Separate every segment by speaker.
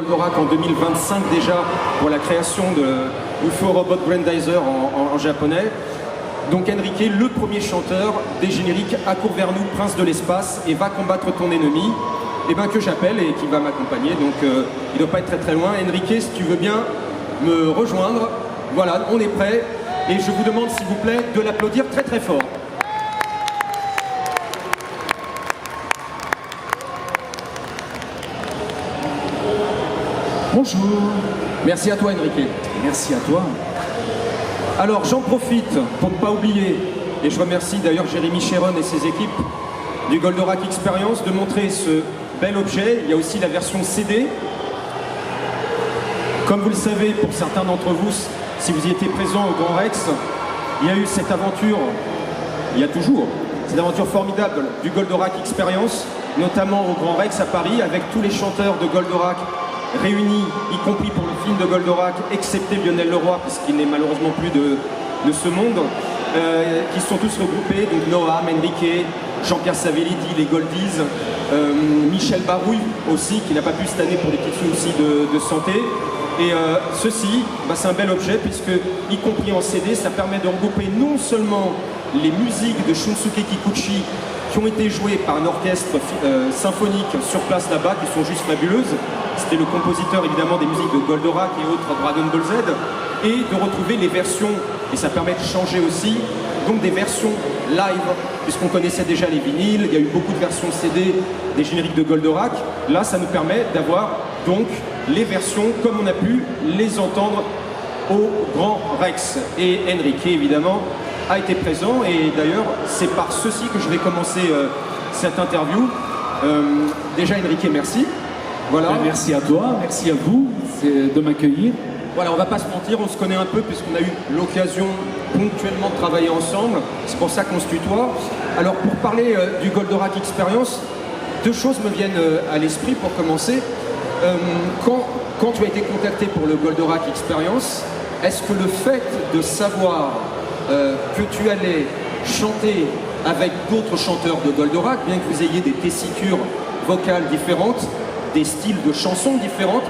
Speaker 1: Goldorak en 2025 déjà pour la création de UFO Robot Grandizer en japonais. Donc Enrique, le premier chanteur des génériques accourt vers nous, prince de l'espace, et va combattre ton ennemi, et ben que j'appelle et qui va m'accompagner. Donc il ne doit pas être très très loin. Enrique, si tu veux bien me rejoindre, voilà, on est prêt. Et je vous demande s'il vous plaît de l'applaudir très très fort.
Speaker 2: Bonjour.
Speaker 1: Merci à toi Enrique.
Speaker 2: Merci à toi.
Speaker 1: Alors j'en profite pour ne pas oublier, et je remercie d'ailleurs Jérémy Chéron et ses équipes du Goldorak Experience de montrer ce bel objet. Il y a aussi la version CD. Comme vous le savez, pour certains d'entre vous, si vous y étiez présents au Grand Rex, il y a eu cette aventure, il y a toujours, cette aventure formidable du Goldorak Experience, notamment au Grand Rex à Paris, avec tous les chanteurs de Goldorak réunis, y compris pour le film de Goldorak, excepté Lionel Leroy, puisqu'il n'est malheureusement plus de ce monde, qui sont tous regroupés, donc Noam, Enrique, Jean-Pierre Saveliti, les Goldies, Michel Barouille aussi, qui n'a pas pu cette année pour des petits soucis de santé. Et ceci, c'est un bel objet, puisque, y compris en CD, ça permet de regrouper non seulement les musiques de Shunsuke Kikuchi, qui ont été jouées par un orchestre symphonique sur place là-bas, qui sont juste fabuleuses. C'était le compositeur évidemment des musiques de Goldorak et autres Dragon Ball Z, et de retrouver les versions, et ça permet de changer aussi, donc des versions live, puisqu'on connaissait déjà les vinyles, il y a eu beaucoup de versions CD des génériques de Goldorak. Là, ça nous permet d'avoir donc les versions comme on a pu les entendre au Grand Rex. Et Enrique, évidemment, a été présent, et d'ailleurs, c'est par ceci que je vais commencer cette interview. Déjà, Enrique, merci. Voilà.
Speaker 2: Merci à toi, merci à vous de m'accueillir.
Speaker 1: Voilà, on va pas se mentir, on se connaît un peu puisqu'on a eu l'occasion ponctuellement de travailler ensemble. C'est pour ça qu'on se tutoie. Alors, pour parler du Goldorak Experience, deux choses me viennent à l'esprit pour commencer. Quand tu as été contacté pour le Goldorak Experience, est-ce que le fait de savoir que tu allais chanter avec d'autres chanteurs de Goldorak, bien que vous ayez des tessitures vocales différentes, des styles de chansons différentes,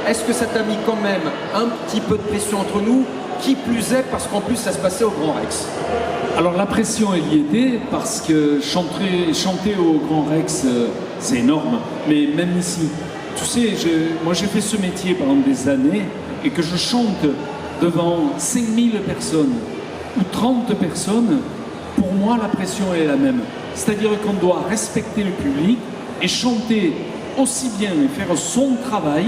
Speaker 1: est-ce que ça t'a mis quand même un petit peu de pression entre nous, qui plus est parce qu'en plus ça se passait au Grand Rex?
Speaker 2: Alors la pression elle y était parce que chanter au Grand Rex c'est énorme, mais même ici, tu sais, moi j'ai fait ce métier pendant des années et que je chante devant 5000 personnes ou 30 personnes, pour moi la pression est la même. C'est-à-dire qu'on doit respecter le public et chanter aussi bien et faire son travail,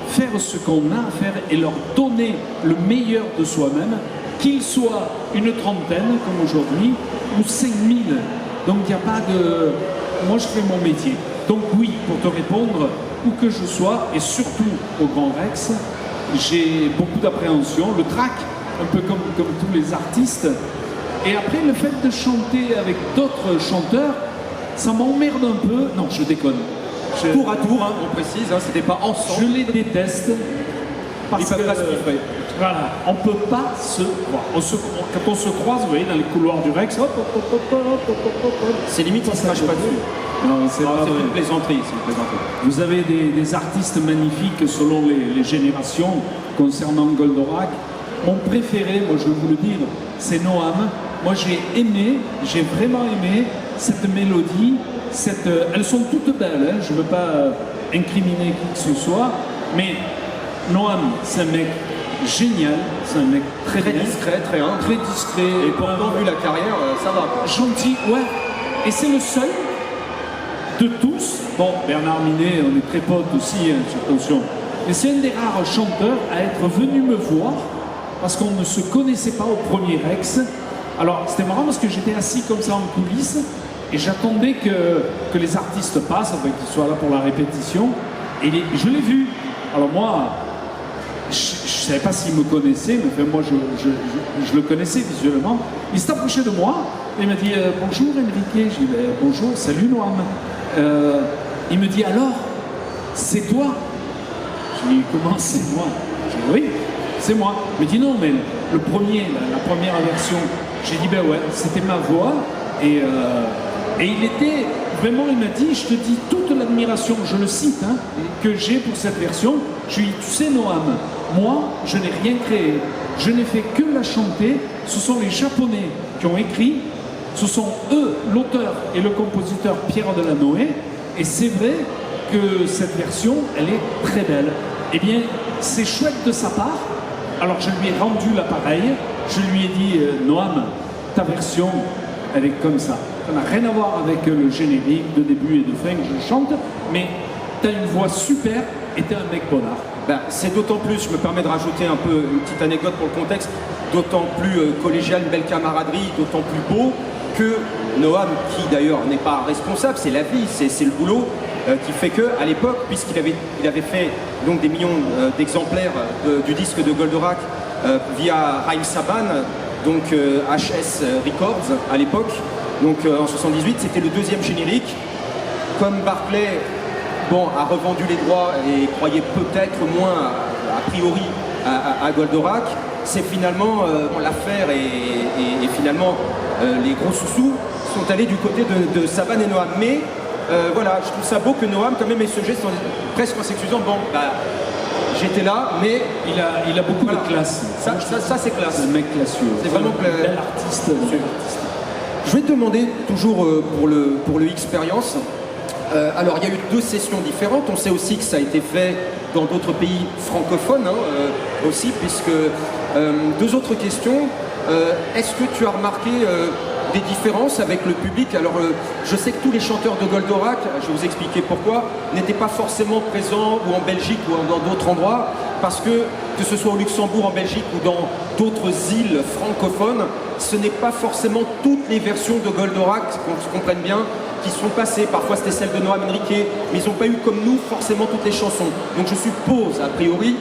Speaker 2: faire ce qu'on a à faire et leur donner le meilleur de soi-même, qu'il soit une trentaine comme aujourd'hui ou 5000. Donc il n'y a pas de... Moi je fais mon métier. Donc oui, pour te répondre, où que je sois, et surtout au Grand Rex, j'ai beaucoup d'appréhension, le trac, un peu comme tous les artistes. Et après, le fait de chanter avec d'autres chanteurs, ça m'emmerde un peu. Non, je déconne.
Speaker 1: Tour à tour, hein, on précise, hein, c'était pas ensemble.
Speaker 2: Je les déteste. Parce
Speaker 1: Ils peuvent pas se livrer.
Speaker 2: Voilà, on ne peut pas se voir. Quand on se croise, vous voyez, dans les couloirs du Rex, hop, hop, hop, hop, hop, hop, hop, hop.
Speaker 1: C'est limite, on ne se crache pas dessus.
Speaker 2: Non, c'est
Speaker 1: une plaisanterie, c'est une plaisanterie.
Speaker 2: Vous avez des artistes magnifiques selon les générations concernant Goldorak. Mon préféré, moi je vais vous le dire, c'est Noam. Moi j'ai vraiment aimé cette mélodie. Elles sont toutes belles, hein, je ne veux pas incriminer qui que ce soit, mais Noam, c'est un mec génial, c'est un mec très
Speaker 1: discret, très humble.
Speaker 2: Très discret.
Speaker 1: Et pendant vu la carrière, ça va.
Speaker 2: Gentil, ouais. Et c'est le seul de tous. Bon, Bernard Minet, on est très potes aussi, hein, attention. Mais c'est un des rares chanteurs à être venu me voir parce qu'on ne se connaissait pas au premier Rex. Alors, c'était marrant parce que j'étais assis comme ça en coulisses et j'attendais que les artistes passent, enfin, qu'ils soient là pour la répétition. Et je l'ai vu. Alors moi, je ne savais pas s'il me connaissait, mais enfin, moi, je le connaissais visuellement. Il s'est approché de moi et il m'a dit « Bonjour Enrique ». Je lui ai dit « Bonjour, salut Noam ». Il me dit « Alors, c'est toi ?» Je lui ai dit « Comment c'est moi ?» Je lui ai dit « Oui, c'est moi ». Il me dit « Non, mais le premier, la première version ». J'ai dit « Ben ouais, c'était ma voix ». Et il était vraiment, il m'a dit, je te dis toute l'admiration, je le cite, hein, que j'ai pour cette version. Je lui ai dit, tu sais Noam, moi, je n'ai rien créé. Je n'ai fait que la chanter. Ce sont les Japonais qui ont écrit. Ce sont eux, l'auteur et le compositeur Pierre Delanoë. Et c'est vrai que cette version, elle est très belle. Eh bien, c'est chouette de sa part. Alors, je lui ai rendu l'appareil. Je lui ai dit, Noam, ta version, elle est comme ça. Ça n'a rien à voir avec le générique de début et de fin que je chante, mais tu as une voix super et tu es un mec bonnard.
Speaker 1: Ben, c'est d'autant plus, je me permets de rajouter un peu une petite anecdote pour le contexte, d'autant plus collégial, une belle camaraderie, d'autant plus beau que Noam, qui d'ailleurs n'est pas responsable, c'est la vie, c'est le boulot, qui fait qu'à l'époque, puisqu'il avait fait donc, des millions d'exemplaires du disque de Goldorak via Raïm Saban, donc HS Records à l'époque, donc en 78, c'était le deuxième générique. Comme Barclay a revendu les droits et croyait peut-être moins a priori à Goldorak, c'est finalement l'affaire et finalement les gros sous-sous sont allés du côté de Saban et Noam. Mais voilà, je trouve ça beau que Noam quand même ait ce geste presque en s'excusant. Bon, bah, j'étais là, mais
Speaker 2: il a beaucoup de classe.
Speaker 1: Ça c'est classe.
Speaker 2: C'est un mec classieux.
Speaker 1: C'est vraiment
Speaker 2: bel artiste.
Speaker 1: Je vais te demander toujours pour le Experience. Alors il y a eu 2 sessions différentes. On sait aussi que ça a été fait dans d'autres pays francophones aussi, puisque 2 autres questions. Est-ce que tu as remarqué des différences avec le public? Alors je sais que tous les chanteurs de Goldorak, je vais vous expliquer pourquoi, n'étaient pas forcément présents ou en Belgique ou dans d'autres endroits, parce que ce soit au Luxembourg, en Belgique ou dans d'autres îles francophones, ce n'est pas forcément toutes les versions de Goldorak, qu'on se comprenne bien, qui sont passées. Parfois c'était celle de Noam Enrique, mais ils n'ont pas eu comme nous forcément toutes les chansons. Donc je suppose, a priori,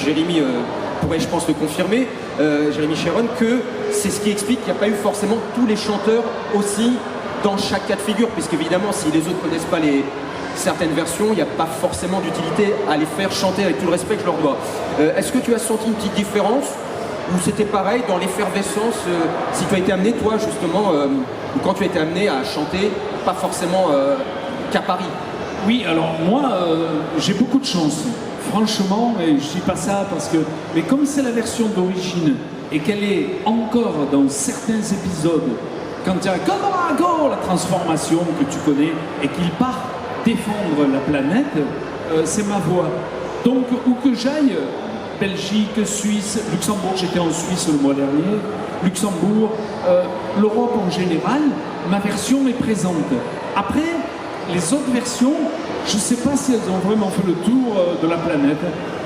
Speaker 1: Jérémy pourrait je pense le confirmer, Jérémy Chéron, que c'est ce qui explique qu'il n'y a pas eu forcément tous les chanteurs aussi dans chaque cas de figure, puisqu'évidemment si les autres ne connaissent pas certaines versions, il n'y a pas forcément d'utilité à les faire chanter avec tout le respect que je leur dois. Est-ce que tu as senti une petite différence ou c'était pareil dans l'effervescence si tu as été amené toi justement ou quand tu as été amené à chanter pas forcément qu'à Paris?
Speaker 2: Oui, alors moi j'ai beaucoup de chance. Franchement, et je dis pas ça parce que... Mais comme c'est la version d'origine et qu'elle est encore dans certains épisodes, quand il y a Goldorak, la transformation que tu connais, et qu'il part défendre la planète, c'est ma voix. Donc, où que j'aille, Belgique, Suisse, Luxembourg, j'étais en Suisse le mois dernier, Luxembourg, l'Europe en général, ma version est présente. Après, les autres versions, je ne sais pas si elles ont vraiment fait le tour de la planète.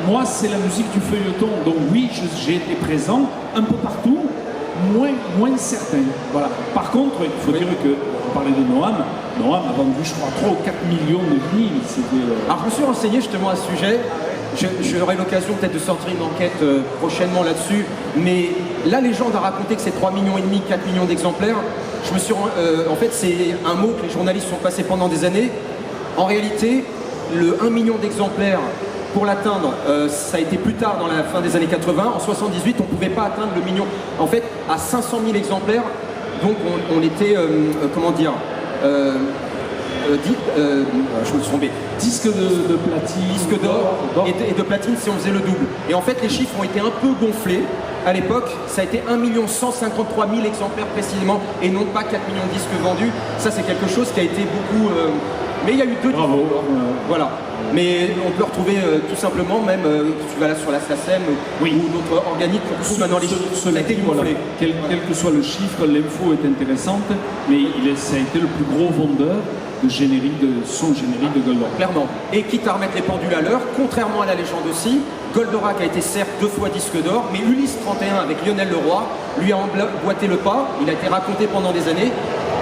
Speaker 2: Moi, c'est la musique du feuilleton. Donc oui, j'ai été présent un peu partout, moins certain. Voilà. Par contre, il faut dire que, on parlait de Noam a vendu, je crois, 3 ou 4 millions de vinyles.
Speaker 1: Alors, je me suis renseigné justement à ce sujet. J'aurai l'occasion peut-être de sortir une enquête prochainement là-dessus. Mais la légende a raconté que c'est 3,5 millions, 4 millions d'exemplaires. Je me suis en fait, c'est un mot que les journalistes sont passés pendant des années. En réalité, le 1 million d'exemplaires, pour l'atteindre, ça a été plus tard dans la fin des années 80. En 78, on ne pouvait pas atteindre le million. En fait, à 500 000 exemplaires, donc on était, comment dire, je me suis trompé.
Speaker 2: Disque de platine.
Speaker 1: Disque d'or et de platine si on faisait le double. Et en fait, les chiffres ont été un peu gonflés. À l'époque, ça a été 1 153 000 exemplaires précisément et non pas 4 millions de disques vendus. Ça, c'est quelque chose qui a été beaucoup... Mais il y a eu 2 disques. Voilà. Mais on peut retrouver tout simplement, même tu vas là sur la SACEM ou d'autres organismes qu'on retrouve maintenant les chiffres. Ça a été gonflé.
Speaker 2: Quel que soit le chiffre, l'info est intéressante, mais ça a été le plus gros vendeur de son générique de Goldorak.
Speaker 1: Clairement. Et quitte à remettre les pendules à l'heure, contrairement à la légende aussi, Goldorak a été certes 2 fois disque d'or, mais Ulysse 31 avec Lionel Leroy lui a emboîté le pas. Il a été raconté pendant des années.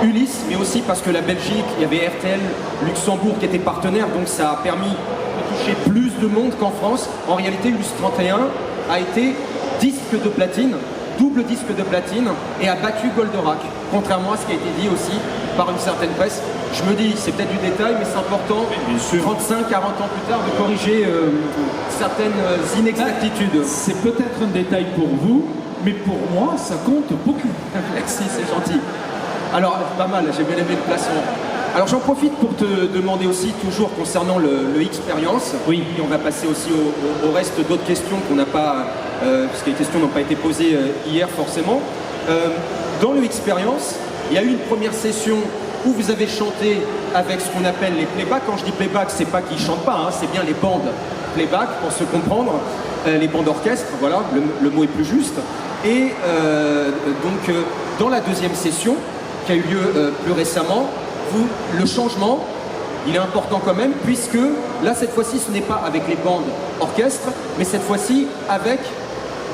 Speaker 1: Ulysse, mais aussi parce que la Belgique, il y avait RTL, Luxembourg qui étaient partenaires, donc ça a permis de toucher plus de monde qu'en France. En réalité, Ulysse 31 a été disque de platine, double disque de platine, et a battu Goldorak, contrairement à ce qui a été dit aussi par une certaine presse. Je me dis, c'est peut-être du détail, mais c'est important, 35, 40 ans plus tard, de corriger certaines inexactitudes.
Speaker 2: C'est peut-être un détail pour vous, mais pour moi, ça compte beaucoup.
Speaker 1: Merci, c'est gentil. Alors, pas mal, j'ai bien aimé le placement. Alors j'en profite pour te demander aussi, toujours concernant le Experience,
Speaker 2: Oui.
Speaker 1: et on va passer aussi au reste d'autres questions qu'on n'a pas, parce que les questions n'ont pas été posées hier forcément. Dans le Experience, il y a eu une première session où vous avez chanté avec ce qu'on appelle les playbacks. Quand je dis playback, c'est pas qu'ils chantent pas, hein, c'est bien les bandes playback pour se comprendre, les bandes orchestre, voilà, le mot est plus juste. Et donc dans la deuxième session, qui a eu lieu plus récemment, le changement, il est important quand même, puisque là, cette fois-ci, ce n'est pas avec les bandes orchestres, mais cette fois-ci avec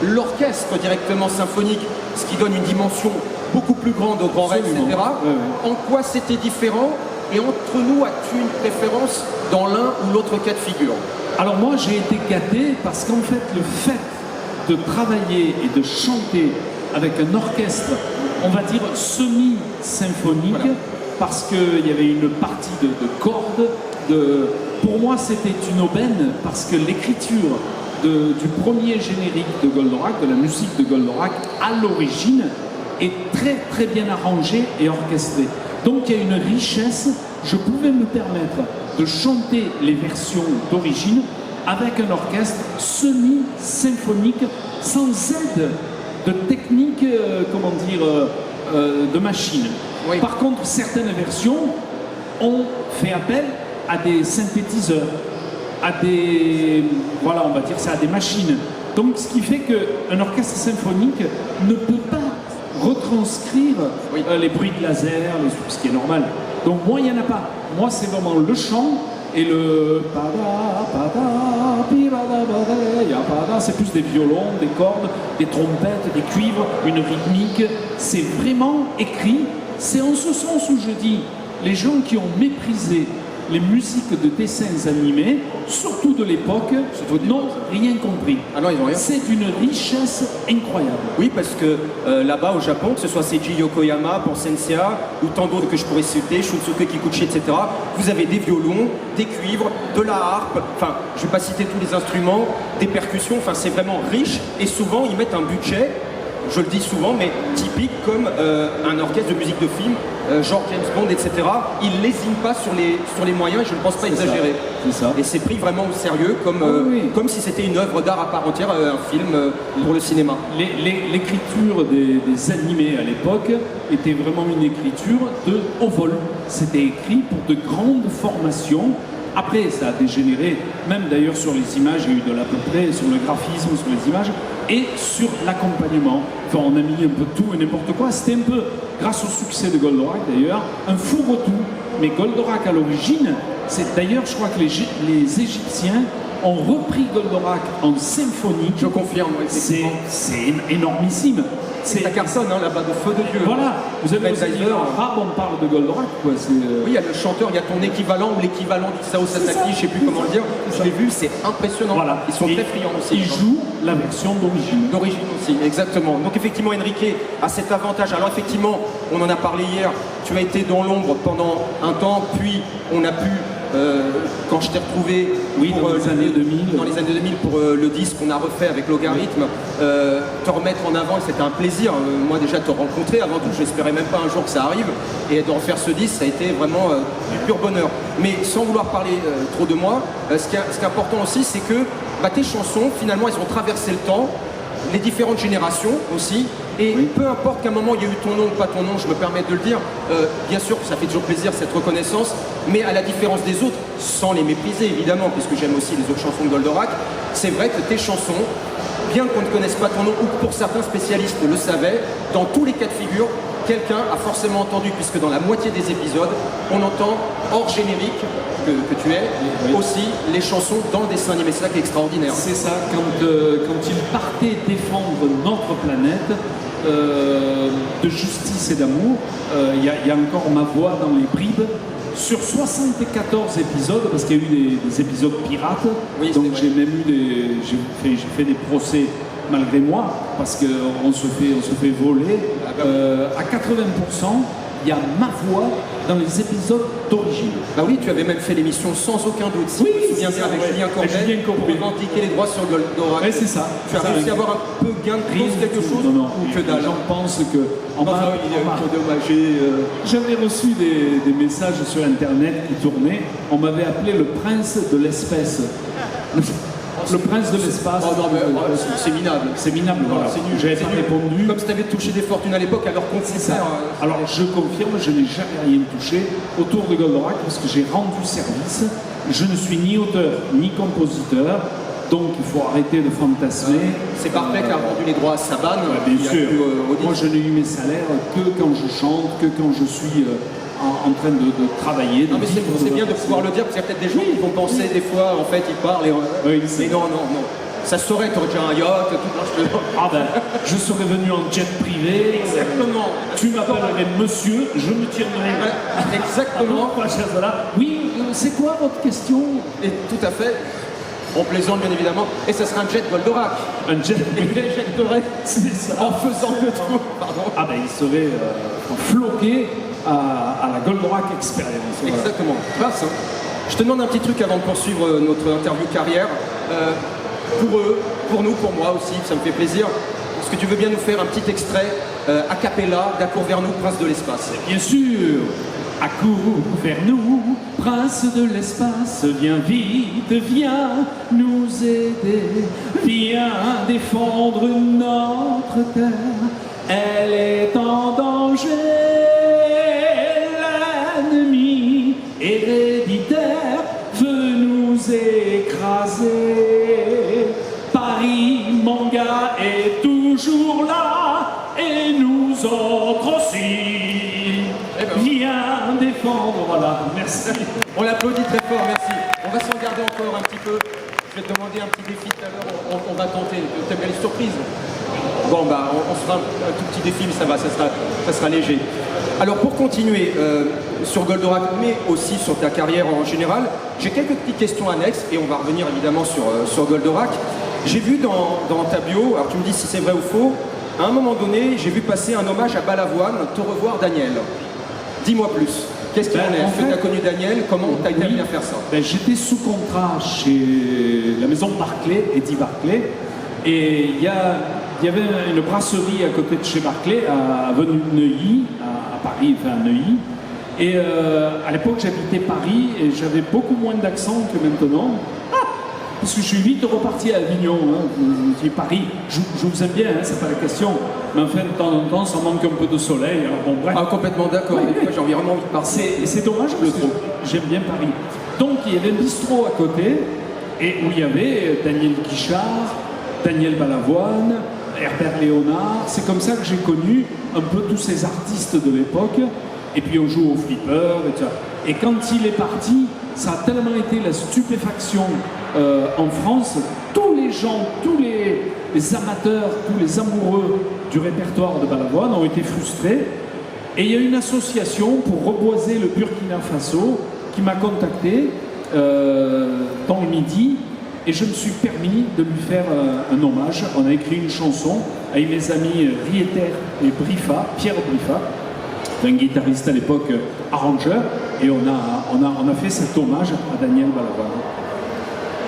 Speaker 1: l'orchestre directement symphonique, ce qui donne une dimension beaucoup plus grande au Grand Rex, etc.
Speaker 2: Ouais, ouais.
Speaker 1: En quoi c'était différent? Et entre nous, as-tu une préférence dans l'un ou l'autre cas de figure?
Speaker 2: Alors moi j'ai été gâté parce qu'en fait le fait de travailler et de chanter avec un orchestre, on va dire semi-symphonique,
Speaker 1: Voilà.
Speaker 2: parce qu'il y avait une partie de cordes, pour moi c'était une aubaine parce que l'écriture du premier générique de Goldorak, de la musique de Goldorak, à l'origine, est très très bien arrangée et orchestrée. Donc il y a une richesse, je pouvais me permettre de chanter les versions d'origine avec un orchestre semi-symphonique, sans aide de technique, de machine.
Speaker 1: Oui.
Speaker 2: Par contre, certaines versions ont fait appel à des synthétiseurs, à des, voilà, on va dire ça, à des machines. Donc, ce qui fait qu'un orchestre symphonique ne peut pas retranscrire
Speaker 1: Oui.
Speaker 2: les bruits de laser, ce qui est normal. Donc, moi, il n'y en a pas. Moi, c'est vraiment le chant et le pada, pada, pirada, bada, ya pada. C'est plus des violons, des cordes, des trompettes, des cuivres, une rythmique. C'est vraiment écrit. C'est en ce sens où je dis, les gens qui ont méprisé les musiques de dessins animés, surtout de l'époque, n'ont rien compris.
Speaker 1: Ah non, ils n'ont rien.
Speaker 2: C'est d'une richesse incroyable.
Speaker 1: Oui, parce que là-bas au Japon, que ce soit Seiji Yokoyama pour Senseiya ou tant d'autres que je pourrais citer, Shunsuke Kikuchi, etc., vous avez des violons, des cuivres, de la harpe, enfin, je ne vais pas citer tous les instruments, des percussions, enfin, c'est vraiment riche et souvent ils mettent un budget, je le dis souvent, mais typique comme un orchestre de musique de film, genre James Bond, etc. Ils lésinent pas sur les moyens et je ne pense pas exagérer.
Speaker 2: C'est ça.
Speaker 1: Et c'est pris vraiment au sérieux, comme,
Speaker 2: Oui.
Speaker 1: comme si c'était une œuvre d'art à part entière, un film pour le cinéma.
Speaker 2: L'écriture des animés à l'époque était vraiment une écriture de haut vol. C'était écrit pour de grandes formations. Après, ça a dégénéré, même d'ailleurs sur les images, il y a eu de l'à peu près, sur le graphisme, sur les images, et sur l'accompagnement. Enfin, on a mis un peu tout et n'importe quoi. C'était un peu, grâce au succès de Goldorak d'ailleurs, un fourre-tout. Mais Goldorak à l'origine, c'est d'ailleurs, je crois que les Égyptiens ont repris Goldorak en symphonie.
Speaker 1: Je confirme, oui,
Speaker 2: C'est
Speaker 1: effectivement.
Speaker 2: énormissime.
Speaker 1: C'est à Carson, hein, là-bas, de feu de Dieu.
Speaker 2: Voilà, vous avez
Speaker 1: Ben
Speaker 2: aussi dit,
Speaker 1: Tyler.
Speaker 2: en arabe, on parle de Goldorak, quoi.
Speaker 1: Oui, il y a le chanteur, il y a ton équivalent ou l'équivalent d'Isao Sasaki, je ne sais plus comment le dire. Je l'ai vu, c'est impressionnant.
Speaker 2: Voilà.
Speaker 1: Ils sont
Speaker 2: Et
Speaker 1: très friands aussi.
Speaker 2: Ils jouent la version d'origine.
Speaker 1: D'origine aussi, exactement. Donc effectivement, Enrique a cet avantage. Alors effectivement, on en a parlé hier, tu as été dans l'ombre pendant un temps, puis on a pu, quand je t'ai retrouvé
Speaker 2: Oui, dans les années 2000.
Speaker 1: dans les années 2000 pour le disque qu'on a refait avec Logarithme, te remettre en avant, et c'était un plaisir. Moi déjà te rencontrer, avant tout, je n'espérais même pas un jour que ça arrive, et de refaire ce disque, ça a été vraiment du pur bonheur. Mais sans vouloir parler trop de moi, ce qui est important aussi, c'est que tes chansons, finalement, elles ont traversé le temps, les différentes générations aussi, et peu importe qu'à un moment il y a eu ton nom ou pas ton nom, je me permets de le dire, bien sûr ça fait toujours plaisir cette reconnaissance, mais à la différence des autres, sans les mépriser évidemment, puisque j'aime aussi les autres chansons de Goldorak, c'est vrai que tes chansons, bien qu'on ne connaisse pas ton nom, ou que pour certains spécialistes le savaient, dans tous les cas de figure, quelqu'un a forcément entendu, puisque dans la moitié des épisodes, on entend hors générique, que tu es, aussi les chansons dans le dessin animé. C'est ça qui est extraordinaire.
Speaker 2: C'est ça, quand il partait défendre notre planète de justice et d'amour, il y a encore ma voix dans les bribes. Sur 74 épisodes, parce qu'il y a eu des épisodes pirates,
Speaker 1: Oui,
Speaker 2: donc
Speaker 1: c'est
Speaker 2: j'ai même eu j'ai fait des procès malgré moi, parce qu'on se fait voler. À 80%, il y a ma voix dans les épisodes d'origine.
Speaker 1: Bah oui, tu avais même fait l'émission sans aucun doute. Si
Speaker 2: Oui,
Speaker 1: je me souviens bien, avec Julien Courbet, pour revendiquer les droits sur Goldorak.
Speaker 2: Ouais, c'est ça.
Speaker 1: Tu as réussi à avoir un peu gain de cause, quelque chose, ou que dalle?
Speaker 2: J'en pense que...
Speaker 1: il est endommagé.
Speaker 2: J'avais reçu des messages sur Internet qui tournaient. On m'avait appelé le prince de l'espèce. Le prince de l'espace.
Speaker 1: Oh non, mais c'est minable.
Speaker 2: C'est minable, voilà.
Speaker 1: C'est nul.
Speaker 2: J'avais pas répondu.
Speaker 1: Comme si tu avais touché des fortunes à l'époque, alors qu'on sait ça.
Speaker 2: Alors je confirme, je n'ai jamais rien touché autour de Goldorak parce que j'ai rendu service. Je ne suis ni auteur ni compositeur, donc il faut arrêter de fantasmer.
Speaker 1: C'est parfait qui a rendu les droits à Saban.
Speaker 2: Bien sûr. Moi je n'ai eu mes salaires que quand je chante, que quand je suis en train de travailler.
Speaker 1: Non, mais c'est bien de pouvoir le dire parce qu'il y a peut-être des gens qui vont penser des fois, en fait, ils parlent et mais non. Ça se saurait, t'aurais déjà un yacht, tout.
Speaker 2: Ah ben, je serais venu en jet privé.
Speaker 1: Exactement.
Speaker 2: Tu m'appellerais monsieur, je me tiendrai.
Speaker 1: Exactement.
Speaker 2: Oui, c'est quoi votre question?
Speaker 1: Et tout à fait. On plaisante bien évidemment. Et ça sera un jet Goldorak.
Speaker 2: Un jet
Speaker 1: Goldorak,
Speaker 2: c'est ça.
Speaker 1: en faisant le tour. Pardon.
Speaker 2: Ah ben, il serait floqué à la Goldorak Experience. Voilà.
Speaker 1: Exactement. Classe, hein. Je te demande un petit truc avant de poursuivre notre interview carrière. Pour eux, pour nous, pour moi aussi, ça me fait plaisir. Est-ce que tu veux bien nous faire un petit extrait a cappella d'Accours vers nous, Prince de l'espace?
Speaker 2: Bien sûr. Accours vers nous, Prince de l'espace, viens vite, viens nous aider, viens défendre notre terre, elle est en danger, l'ennemi héréditaire veut nous écraser. Paris, mon gars, est toujours là, et nous autres aussi. Viens défendre, voilà, merci.
Speaker 1: On l'applaudit très fort, merci. On va s'en garder encore un petit peu. Je vais te demander un petit défi tout à l'heure, on va tenter. T'aimes bien les surprises? Bon, bah, on se fera un tout petit défi, mais ça va, ça sera léger. Alors, pour continuer sur Goldorak, mais aussi sur ta carrière en général, j'ai quelques petites questions annexes, et on va revenir évidemment sur Goldorak. J'ai vu dans ta bio, alors tu me dis si c'est vrai ou faux, à un moment donné, j'ai vu passer un hommage à Balavoine, Te revoir Daniel. Dis-moi plus. Qu'est-ce qu'il en est? Est-ce que tu as connu Daniel? Comment tu as été amené à faire ça?
Speaker 2: J'étais sous contrat chez la maison Barclay, Eddie Barclay, et il y avait une brasserie à côté de chez Barclay, à avenue Neuilly, à Paris, enfin à Neuilly. Et à l'époque, j'habitais Paris et j'avais beaucoup moins d'accent que maintenant. Parce que je suis vite reparti à Avignon, hein. Je dis Paris, je vous aime bien, hein, c'est pas la question. Mais enfin, de temps en temps, ça manque un peu de soleil. Alors bon, bref.
Speaker 1: Ah, complètement d'accord.
Speaker 2: Ouais.
Speaker 1: Des fois, j'ai vraiment envie de partir.
Speaker 2: C'est dommage parce que j'aime bien Paris. Donc, il y avait un bistrot à côté, et où il y avait Daniel Guichard, Daniel Balavoine, Herbert Léonard. C'est comme ça que j'ai connu un peu tous ces artistes de l'époque. Et puis, on joue au flipper, etc. Et quand il est parti, ça a tellement été la stupéfaction en France, tous les gens, tous les amateurs, tous les amoureux du répertoire de Balavoine ont été frustrés. Et il y a une association pour reboiser le Burkina Faso qui m'a contacté dans le Midi et je me suis permis de lui faire un hommage. On a écrit une chanson avec mes amis Rieter et Brifa, Pierre Brifa, un guitariste à l'époque arrangeur, et on a fait cet hommage à Daniel Balavoine.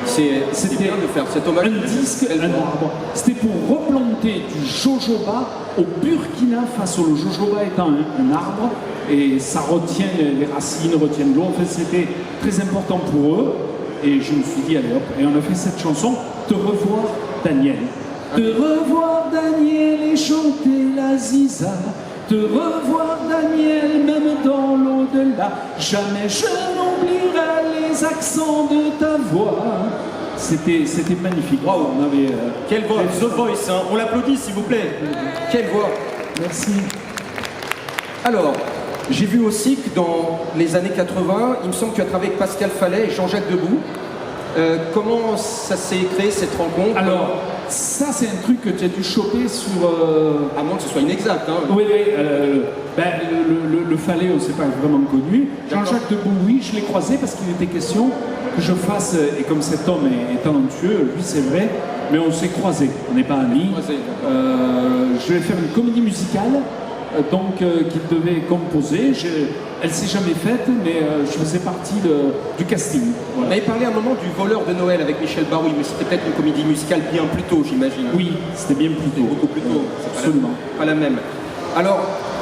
Speaker 1: C'était bien de faire cet hommage.
Speaker 2: Un disque, un arbre. C'était pour replanter du jojoba au Burkina Faso. Le jojoba étant un arbre, et ça retient les racines, retient l'eau. En fait, c'était très important pour eux. Et je me suis dit, allez hop, et on a fait cette chanson, Te revoir Daniel. Te revoir Daniel et chanter la ziza. Te revoir Daniel, même dans l'au-delà. Jamais je n'oublierai les accents de ta voix. C'était magnifique.
Speaker 1: Waouh, on avait quelle voix, The Voice, hein. On l'applaudit s'il vous plaît. Quelle voix.
Speaker 2: Merci.
Speaker 1: Alors, j'ai vu aussi que dans les années 80, il me semble que tu as travaillé avec Pascal Fallet et Jean-Jacques Debout. Comment ça s'est créé cette rencontre?
Speaker 2: Alors, ça c'est un truc que tu as dû choper sur...
Speaker 1: À moins que ce soit inexact. Hein.
Speaker 2: Oui, le Fallet, on ne s'est pas vraiment connu. Jean-Jacques Debout, oui, je l'ai croisé parce qu'il était question que je fasse, et comme cet homme est talentueux, lui c'est vrai, mais on s'est croisés, on n'est pas amis. Je vais faire une comédie musicale, donc qu'il devait composer. elle s'est jamais faite, mais je faisais partie du casting.
Speaker 1: On
Speaker 2: Voilà.
Speaker 1: avait parlé à un moment du Voleur de Noël avec Michel Barouille, mais c'était peut-être une comédie musicale bien plus tôt, j'imagine.
Speaker 2: Oui, c'était bien plus tôt.
Speaker 1: Beaucoup plus tôt. C'est
Speaker 2: Absolument.
Speaker 1: Pas la même. Alors,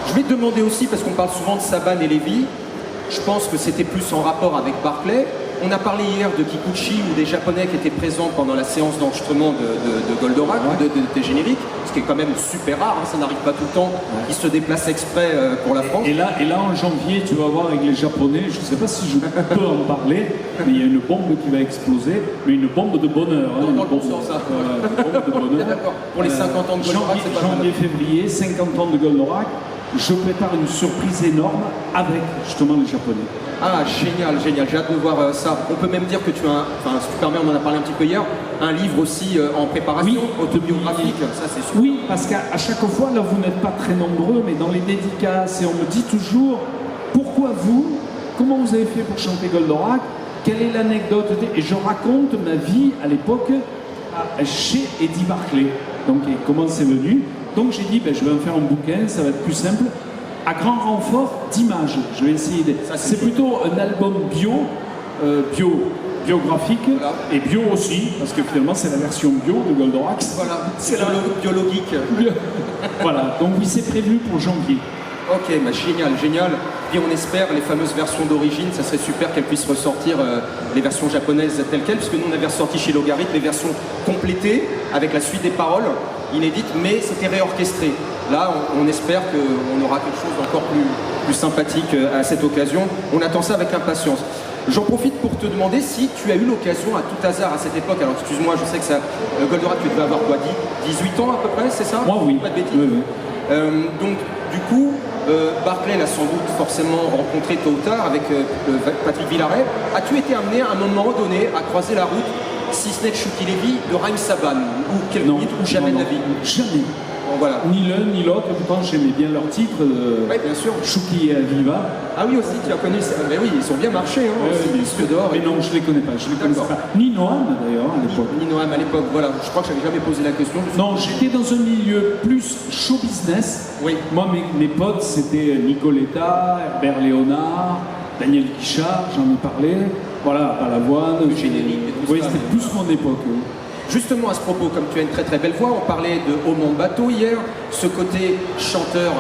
Speaker 1: je vais te demander aussi, parce qu'on parle souvent de Saban et Lévy, je pense que c'était plus en rapport avec Barclay. On a parlé hier de Kikuchi ou des Japonais qui étaient présents pendant la séance d'enregistrement de Goldorak, des génériques, ce qui est quand même super rare, hein, ça n'arrive pas tout le temps. Ils se déplacent exprès pour la France.
Speaker 2: Et là, en janvier, tu vas voir avec les Japonais, je ne sais pas si je peux en parler, mais il y a une bombe qui va exploser, mais une bombe de bonheur. Hein,
Speaker 1: Dans le bon
Speaker 2: bombe,
Speaker 1: sens, ça.
Speaker 2: une bombe de bonheur.
Speaker 1: D'accord. Pour les 50 ans de Goldorak, c'est pas mal.
Speaker 2: Janvier, février, 50 ans de Goldorak, je prépare une surprise énorme avec justement les Japonais.
Speaker 1: Ah, génial, génial, j'ai hâte de voir ça. On peut même dire que tu as, enfin, si tu permets, on en a parlé un petit peu hier, un livre aussi en préparation, autobiographique, ça c'est sûr.
Speaker 2: Oui, parce qu'à chaque fois, là, vous n'êtes pas très nombreux, mais dans les dédicaces, et on me dit toujours, pourquoi vous, comment vous avez fait pour chanter Goldorak, quelle est l'anecdote, et je raconte ma vie à l'époque chez Eddie Barclay, donc et comment c'est venu. Donc j'ai dit, ben, je vais en faire un bouquin, ça va être plus simple, à grand renfort d'images. Je vais essayer de... C'est plutôt un album biographique,
Speaker 1: voilà.
Speaker 2: Et bio aussi, parce que finalement c'est la version bio de Goldorak.
Speaker 1: Voilà,
Speaker 2: c'est
Speaker 1: biologique.
Speaker 2: Voilà, donc oui, c'est prévu pour janvier.
Speaker 1: Ok, bah génial, génial. Et on espère les fameuses versions d'origine, ça serait super qu'elles puissent ressortir les versions japonaises telles quelles, parce que nous on avait ressorti chez Logarith les versions complétées avec la suite des paroles inédites, mais c'était réorchestré. Là, on espère qu'on aura quelque chose d'encore plus sympathique à cette occasion. On attend ça avec impatience. J'en profite pour te demander si tu as eu l'occasion à tout hasard à cette époque, alors excuse-moi, je sais que ça, Goldorak, tu devais avoir quoi, 18 ans à peu près, c'est ça?
Speaker 2: Moi oui.
Speaker 1: Pas de bêtises.
Speaker 2: Oui, oui.
Speaker 1: Donc du coup, Barclay l'a sans doute forcément rencontré tôt ou tard avec Patrick Villaret. As-tu été amené à un moment donné à croiser la route, si ce n'est de Shuki Levy, de Raïm Saban, ou quelques minutes, ou jamais de la vie?
Speaker 2: Jamais.
Speaker 1: Bon, voilà.
Speaker 2: Ni l'un ni l'autre, pourtant j'aimais bien leur titre.
Speaker 1: Oui, bien sûr.
Speaker 2: Shuki et Aviva.
Speaker 1: Ah oui, aussi, tu as connu ça. Mais oui, ils sont bien marchés, hein, aussi, les Cieux d'Or.
Speaker 2: Mais non, je les connais pas. Je les connaissais pas. Ni Noam d'ailleurs à l'époque.
Speaker 1: Ni Noam à l'époque, voilà. Je crois que je n'avais jamais posé la question.
Speaker 2: Non, j'étais dans un milieu plus show business.
Speaker 1: Oui.
Speaker 2: Moi, mes potes, c'était Nicoletta, Herbert Léonard, Daniel Guichard, j'en ai parlé. Voilà, Balavoine.
Speaker 1: Le générique et tout
Speaker 2: oui,
Speaker 1: ça.
Speaker 2: c'était plus mon époque. Oui.
Speaker 1: Justement, à ce propos, comme tu as une très très belle voix, on parlait de Homme en bateau hier, ce côté chanteur,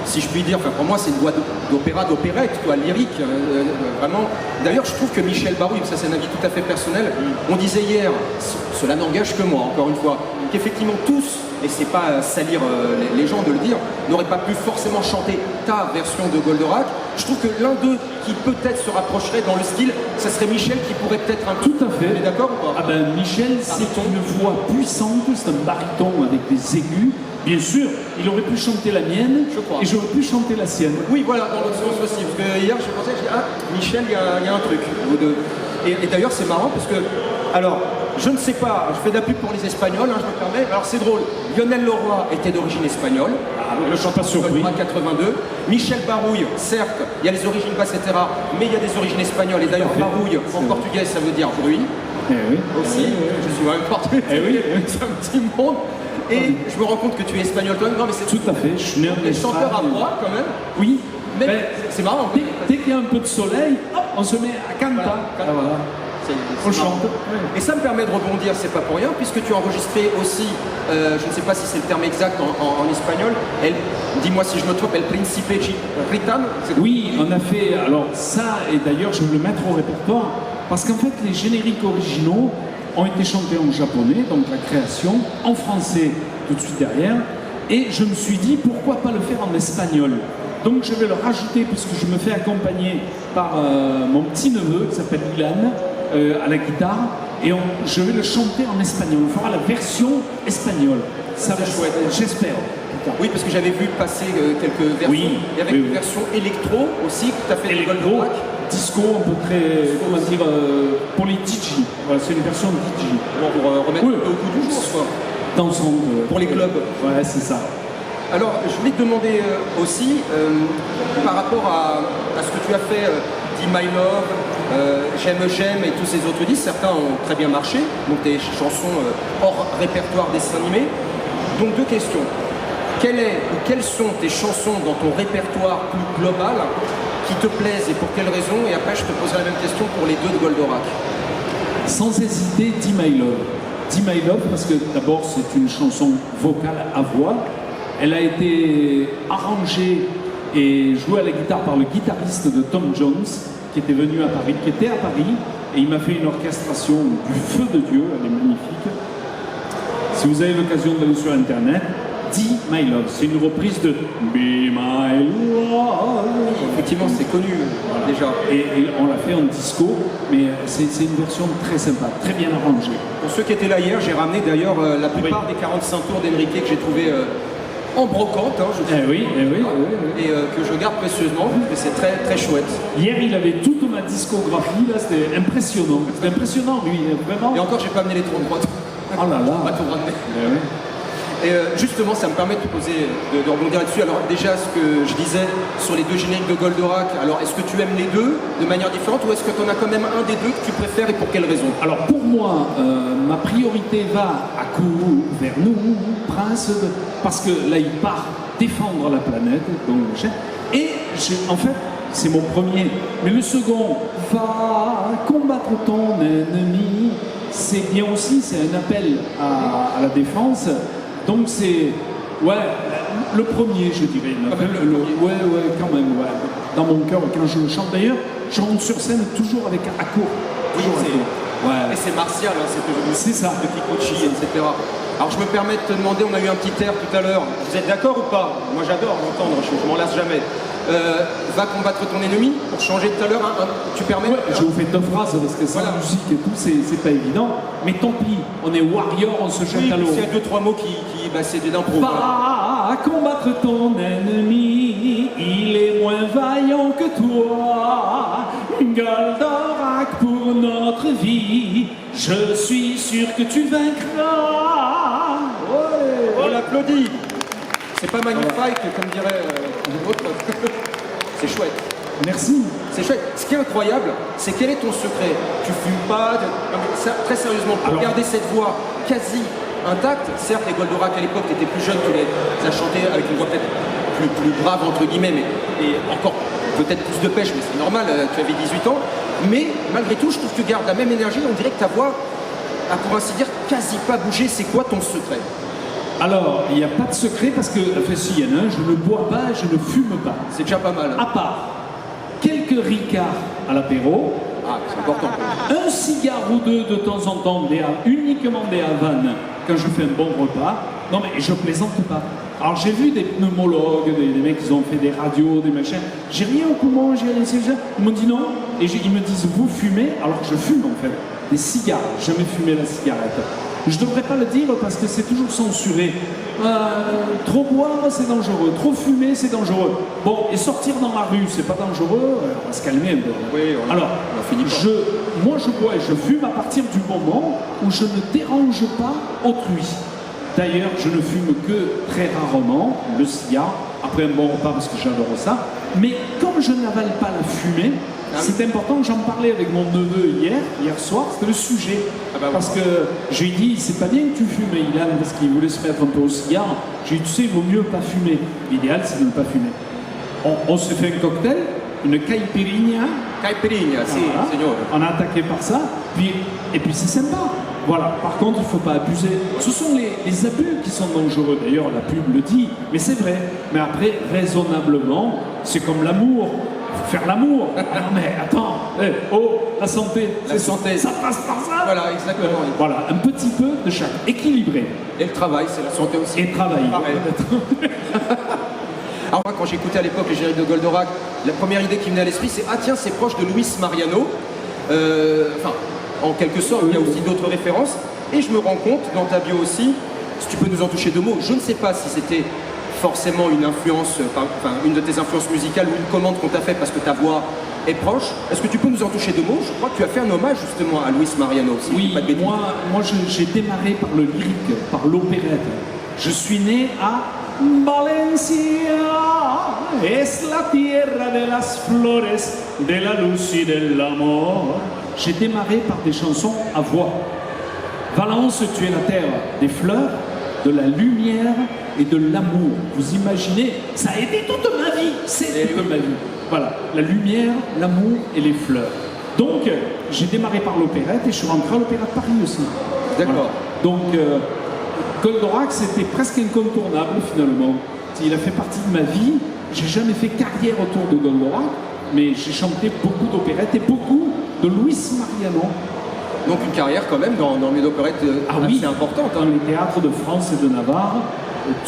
Speaker 1: si je puis dire, enfin pour moi c'est une voix d'opéra, d'opérette, quoi, lyrique, vraiment. D'ailleurs, je trouve que Michel Barouille, ça c'est un avis tout à fait personnel, on disait hier, cela n'engage que moi, encore une fois, qu'effectivement tous, et c'est pas salir les gens de le dire, n'auraient pas pu forcément chanter ta version de Goldorak. Je trouve que l'un d'eux qui peut-être se rapprocherait dans le style, ça serait Michel qui pourrait peut-être un peu...
Speaker 2: Tout à fait.
Speaker 1: Tu es d'accord ou pas?
Speaker 2: Ah ben Michel, c'est une voix puissante, c'est un baryton avec des aigus. Bien sûr, il aurait pu chanter la mienne,
Speaker 1: Je crois.
Speaker 2: et j'aurais pu chanter la sienne.
Speaker 1: Oui, voilà, dans l'autre sens aussi. Parce que hier, je pensais, je dis, ah, Michel, il y a un truc. Et d'ailleurs, c'est marrant parce que, alors, je ne sais pas, je fais de la pub pour les Espagnols, hein, je me permets. Alors, c'est drôle. Lionel Leroy était d'origine espagnole.
Speaker 2: je suis pas surpris.
Speaker 1: 82. Michel Barouille, certes, il y a les origines basses, etc., mais il y a des origines espagnoles. Et d'ailleurs, Barouille, en portugais, ça veut dire bruit.
Speaker 2: Eh oui.
Speaker 1: Aussi. Je suis même portugais.
Speaker 2: Eh oui.
Speaker 1: C'est un petit monde. Et je me rends compte que tu es espagnol toi-même. Non, mais c'est
Speaker 2: Tout à fait, je suis né en
Speaker 1: des
Speaker 2: Espagne.
Speaker 1: chanteurs à voix, quand même.
Speaker 2: Oui,
Speaker 1: Mais
Speaker 2: ben,
Speaker 1: c'est marrant.
Speaker 2: dès qu'il y a un peu de soleil, hop, on se met à cantar.
Speaker 1: Voilà.
Speaker 2: Ah, voilà. On
Speaker 1: C'est marrant.
Speaker 2: chante.
Speaker 1: Et ça me permet de rebondir, c'est pas pour rien, puisque tu as enregistré aussi, je ne sais pas si c'est le terme exact en espagnol, dis-moi si je me trompe, El Príncipe Ritan.
Speaker 2: Oui, on a fait, alors ça, et d'ailleurs je vais le mettre au répertoire, parce qu'en fait les génériques originaux ont été chantés en japonais, donc la création, en français tout de suite derrière, et je me suis dit pourquoi pas le faire en espagnol. Donc je vais le rajouter puisque je me fais accompagner par mon petit-neveu qui s'appelle Ilan à la guitare, et je vais le chanter en espagnol. On fera la version espagnole. Ça va
Speaker 1: chouette.
Speaker 2: J'espère.
Speaker 1: Oui, parce que j'avais vu passer quelques versions.
Speaker 2: Oui,
Speaker 1: et avec
Speaker 2: oui,
Speaker 1: une
Speaker 2: oui.
Speaker 1: version électro aussi, tout à fait
Speaker 2: Électro,
Speaker 1: Goldorak.
Speaker 2: disco, un peu très, comment dire, pour les DJ. Voilà, c'est une version DJ.
Speaker 1: Pour remettre
Speaker 2: Oui.
Speaker 1: un peu au goût du jour, quoi.
Speaker 2: Dansant.
Speaker 1: Pour les clubs.
Speaker 2: Ouais, c'est ça.
Speaker 1: Alors, je voulais te demander aussi, par rapport à ce que tu as fait, Dis My Love, J'aime et tous ces autres disques, certains ont très bien marché, donc des chansons hors répertoire dessin animé. Donc deux questions. Quelles sont tes chansons dans ton répertoire plus global
Speaker 3: qui te plaisent et pour quelles raisons. Et après, je te poserai la même question pour les deux de Goldorak.
Speaker 2: Sans hésiter, Dis My Love. Dis My Love parce que d'abord c'est une chanson vocale à voix. Elle a été arrangée et jouée à la guitare par le guitariste de Tom Jones qui était venu à Paris, qui était à Paris et il m'a fait une orchestration du feu de Dieu, elle est magnifique. Si vous avez l'occasion d'aller sur internet, Dis My Love, c'est une reprise de Be My Love.
Speaker 3: Effectivement, c'est connu déjà.
Speaker 2: Et on l'a fait en disco, mais c'est une version très sympa, très bien arrangée.
Speaker 3: Pour ceux qui étaient là hier, j'ai ramené d'ailleurs la plupart des 45 tours d'Enrique que j'ai trouvé en brocante, hein, je et que je garde précieusement, et c'est très très chouette.
Speaker 2: Hier, il avait toute ma discographie, là, c'était impressionnant. C'était impressionnant, lui, vraiment.
Speaker 3: Et encore, j'ai pas amené les 33 tours.
Speaker 2: Oh là là.
Speaker 3: Pas tout ramener. Et justement, ça me permet de rebondir là-dessus. Alors déjà, ce que je disais sur les deux génériques de Goldorak, alors est-ce que tu aimes les deux de manière différente ou est-ce que tu en as quand même un des deux que tu préfères et pour quelle raison?
Speaker 2: Alors pour moi, ma priorité va à court vers nous, prince, parce que là, il part défendre la planète, donc, et en fait, c'est mon premier. Mais le second, va combattre ton ennemi, c'est bien aussi, c'est un appel à la défense. Donc c'est, ouais, le premier, je dirais. Ouais, quand même, ouais. Dans mon cœur, quand je le chante. D'ailleurs, je rentre sur scène toujours avec à court.
Speaker 3: Oui,
Speaker 2: ouais.
Speaker 3: Et c'est martial, hein,
Speaker 2: c'est ça.
Speaker 3: De Kikuchi, etc. Alors je me permets de te demander, on a eu un petit air tout à l'heure. Vous êtes d'accord ou pas? Moi j'adore l'entendre, je m'en lasse jamais. Va combattre ton ennemi, pour changer tout à l'heure, hein, tu permets?
Speaker 2: Ouais, je vous fais deux phrases parce que sans musique et tout, c'est pas évident. Mais tant pis, on est warrior, on se jette à l'eau.
Speaker 3: Il y a deux, trois mots qui c'est des d'impro.
Speaker 2: Va combattre ton ennemi, il est moins vaillant que toi. Goldorak pour notre vie, je suis sûr que tu vaincras.
Speaker 3: Ouais. On l'applaudit. C'est pas magnifique, comme dirait l'autre. C'est chouette.
Speaker 2: Merci.
Speaker 3: C'est chouette. Ce qui est incroyable, c'est quel est ton secret? Tu fumes pas Non, mais ça, très sérieusement, pour garder cette voix quasi intacte, certes les Goldorak à l'époque étaient plus jeunes, tu les as chanté avec une voix peut-être plus brave entre guillemets, et encore peut-être plus de pêche, mais c'est normal, tu avais 18 ans. Mais malgré tout, je trouve que tu gardes la même énergie, on dirait que ta voix a pour ainsi dire quasi pas bougé. C'est quoi ton secret?
Speaker 2: Alors, il n'y a pas de secret parce que, enfin si, il y en a un, je ne bois pas, je ne fume pas.
Speaker 3: C'est déjà pas mal.
Speaker 2: À part quelques ricards à l'apéro.
Speaker 3: Ah, c'est important.
Speaker 2: Un cigare ou deux de temps en temps, uniquement des Havanes, quand je fais un bon repas. Non mais je plaisante pas. Alors j'ai vu des pneumologues, des mecs qui ont fait des radios, des machins. J'ai rien au poumon, j'ai rien. Ils m'ont dit non. Et ils me disent vous fumez, alors que je fume en fait. Des cigares, jamais fumé la cigarette. Je ne devrais pas le dire parce que c'est toujours censuré. Trop boire, c'est dangereux. Trop fumer, c'est dangereux. Bon, et sortir dans la rue, c'est pas dangereux. On va se calmer un peu.
Speaker 3: Oui,
Speaker 2: alors,
Speaker 3: on finit pas.
Speaker 2: moi, je bois et je fume à partir du moment où je ne dérange pas autrui. D'ailleurs, je ne fume que très rarement le cigare, après un bon repas parce que j'adore ça. Mais comme je n'avale pas la fumée, c'est important, j'en parlais avec mon neveu hier soir, c'était le sujet. Parce que je lui ai dit, c'est pas bien que tu fumes, Ilan, parce qu'il voulait se mettre un peu au cigare. Je lui ai dit, tu sais, il vaut mieux pas fumer. L'idéal, c'est de ne pas fumer. On s'est fait un cocktail, une caipirinha.
Speaker 3: Caipirinha, si, señor.
Speaker 2: On a attaqué par ça, et puis c'est sympa. Voilà, par contre, il ne faut pas abuser. Ce sont les abus qui sont dangereux. D'ailleurs, la pub le dit, mais c'est vrai. Mais après, raisonnablement, c'est comme l'amour. Il faut faire l'amour. Ah non, mais attends, la santé.
Speaker 3: La santé.
Speaker 2: Ça passe par ça.
Speaker 3: Voilà, exactement.
Speaker 2: Voilà, un petit peu de chaque. Équilibré.
Speaker 3: Et le travail, c'est la santé aussi.
Speaker 2: Et le travail.
Speaker 3: Alors moi, quand j'écoutais à l'époque les génériques de Goldorak, la première idée qui me venait à l'esprit, c'est ah tiens, c'est proche de Luis Mariano. Enfin, en quelque sorte, il y a aussi d'autres références. Et je me rends compte, dans ta bio aussi, si tu peux nous en toucher deux mots, je ne sais pas si c'était forcément une influence, enfin une de tes influences musicales ou une commande qu'on t'a faite parce que ta voix est proche. Est-ce que tu peux nous en toucher deux mots? Je crois que tu as fait un hommage justement à Luis Mariano aussi.
Speaker 2: Oui, moi j'ai démarré par le lyrique, par l'opérette. Je suis né à Valencia, es la tierra de las flores, de la luz y del amor. J'ai démarré par des chansons à voix. Valence, tu es la terre des fleurs, de la lumière et de l'amour. Vous imaginez, ça a été toute ma vie, c'est toute ma vie. Voilà, la lumière, l'amour et les fleurs. Donc, j'ai démarré par l'opérette et je suis rentré à l'Opéra de Paris aussi.
Speaker 3: D'accord.
Speaker 2: Voilà. Donc, Goldorak, c'était presque incontournable finalement. Il a fait partie de ma vie. J'ai jamais fait carrière autour de Goldorak, mais j'ai chanté beaucoup d'opérettes et beaucoup de Luis Mariano.
Speaker 3: Donc une carrière quand même dans le milieu d'opérette assez importante.
Speaker 2: Dans les théâtres de France et de Navarre,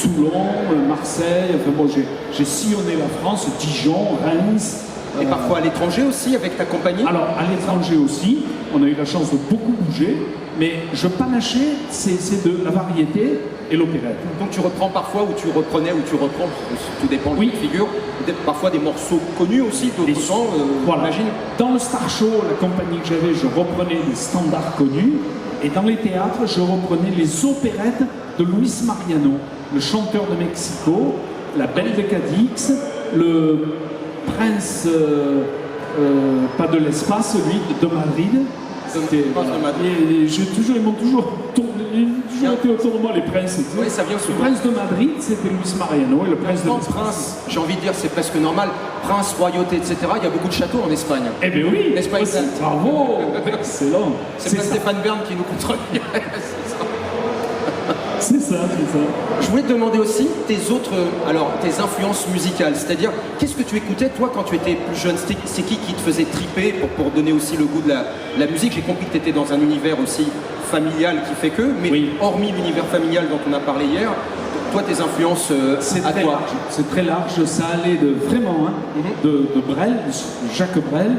Speaker 2: Toulon, Marseille, enfin bon, j'ai sillonné la France, Dijon, Reims.
Speaker 3: Et parfois à l'étranger aussi avec ta compagnie.
Speaker 2: Alors à l'étranger aussi, on a eu la chance de beaucoup bouger, mais je panachais, c'est de la variété et l'opérette.
Speaker 3: Donc tu reprends parfois, ou tu reprenais, ou tu reprends, tout dépend de la figure, peut-être parfois des morceaux connus aussi, d'autres gens,
Speaker 2: voilà.
Speaker 3: j'imagine.
Speaker 2: Dans le Star Show, la compagnie que j'avais, je reprenais des standards connus, et dans les théâtres, je reprenais les opérettes de Luis Mariano, le chanteur de Mexico, la Belle de Cadix, le prince, pas de l'espace, lui, de Madrid. Et ils m'ont toujours été autour de moi, les princes.
Speaker 3: Oui, ça vient souvent.
Speaker 2: Le prince de Madrid, c'était Luis Mariano, et le prince de l'espace.
Speaker 3: Prince, j'ai envie de dire, c'est presque normal. Prince, royauté, etc. Il y a beaucoup de châteaux en Espagne.
Speaker 2: Eh bien oui,
Speaker 3: n'est-ce pas, exact?
Speaker 2: Bravo, excellent.
Speaker 3: C'est pas Stéphane Bern qui nous contrôle.
Speaker 2: C'est ça.
Speaker 3: Je voulais te demander aussi tes influences musicales, c'est-à-dire qu'est-ce que tu écoutais toi quand tu étais plus jeune? C'est qui te faisait triper pour donner aussi le goût de la musique? J'ai compris que tu étais dans un univers aussi familial qui fait que, mais
Speaker 2: oui.
Speaker 3: Hormis l'univers familial dont on a parlé hier, toi tes influences à toi?
Speaker 2: C'est très large, ça allait de Brel, Jacques Brel,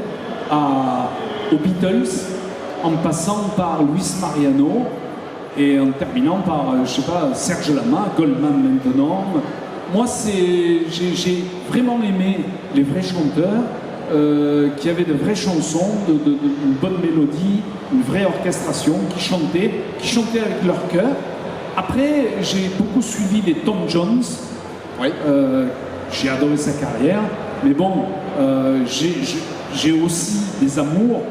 Speaker 2: aux Beatles, en passant par Luis Mariano, et en terminant par, Serge Lama, Goldman maintenant. Moi, j'ai vraiment aimé les vrais chanteurs qui avaient de vraies chansons, une bonne mélodie, une vraie orchestration, qui chantaient avec leur cœur. Après, j'ai beaucoup suivi les Tom Jones.
Speaker 3: Oui.
Speaker 2: J'ai adoré sa carrière, mais bon, j'ai aussi des amours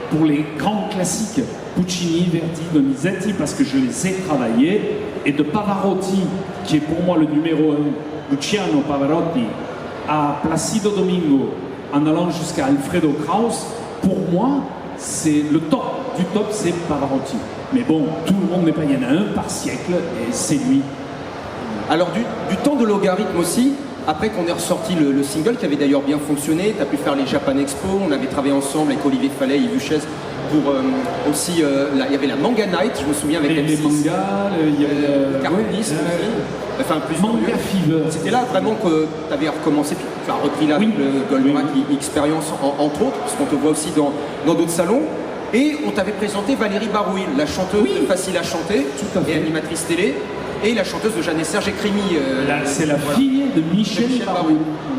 Speaker 2: pour les grands classiques. Puccini, Verdi, Donizetti, parce que je les ai travaillés, et de Pavarotti, qui est pour moi le numéro 1, Luciano Pavarotti, à Placido Domingo, en allant jusqu'à Alfredo Kraus, pour moi, c'est le top du top, c'est Pavarotti. Mais bon, tout le monde n'est pas, il y en a un par siècle, et c'est lui.
Speaker 3: Alors du temps de Logarithme aussi, après qu'on ait ressorti le single qui avait d'ailleurs bien fonctionné, tu as pu faire les Japan Expo, on avait travaillé ensemble avec Olivier Fallet, Yves Huchez, pour aussi, il y avait la Manga Night, je me souviens avec
Speaker 2: les mangas, il y avait
Speaker 3: Cartonis aussi, enfin plus
Speaker 2: Manga Fever.
Speaker 3: C'était là vraiment que tu avais recommencé, puis tu as repris là le Goldorak Experience entre autres, parce qu'on te voit aussi dans d'autres salons. Et on t'avait présenté Valérie Barouil, la chanteuse de Facile à chanter et animatrice télé, et la chanteuse de Jeanne et Serge Écrimy.
Speaker 2: C'est la fille de Michel Barouil.